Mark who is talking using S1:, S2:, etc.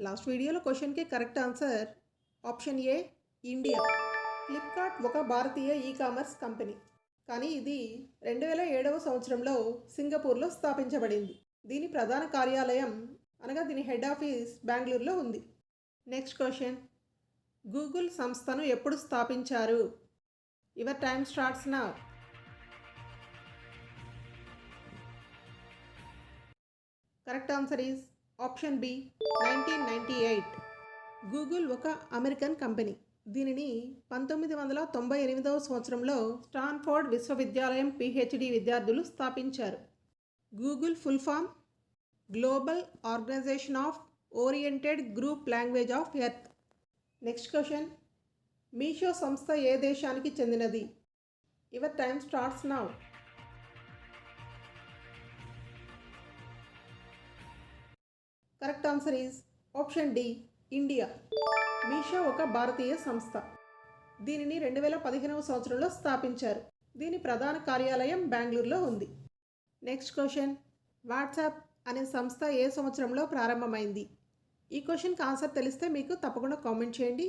S1: Last వీడియోలో క్వశ్చన్కి correct answer option A India. Flipkart ఒక భారతీయ ఈ కామర్స్ కంపెనీ, కానీ ఇది 2007వ సంవత్సరంలో సింగపూర్లో స్థాపించబడింది. దీని ప్రధాన కార్యాలయం అనగా దీని హెడ్ ఆఫీస్ బెంగళూరులో ఉంది. నెక్స్ట్ క్వశ్చన్, గూగుల్ సంస్థను ఎప్పుడు స్థాపించారు? Your time starts now. Correct answer is option B 1998. Google ఒక అమెరికన్ కంపెనీ. దీనిని 1998వ సంవత్సరంలో స్టాన్ఫోర్డ్ విశ్వవిద్యాలయం పిహెచ్డి విద్యార్థులు స్థాపించారు. Google full form global organization of oriented group language of earth. Next question, Meesho సంస్థ ఏ దేశానికి చెందినది? Your time starts now. Correct answer is option D India. Meesho ఒక భారతీయ సంస్థ. దీనిని 2015వ సంవత్సరంలో స్థాపించారు. దీని ప్రధాన కార్యాలయం బెంగళూరులో ఉంది. నెక్స్ట్ క్వశ్చన్, వాట్సాప్ అనే సంస్థ ఏ సంవత్సరంలో ప్రారంభమైంది? ఈ క్వశ్చన్కి ఆన్సర్ తెలిస్తే మీకు తప్పకుండా కామెంట్ చేయండి.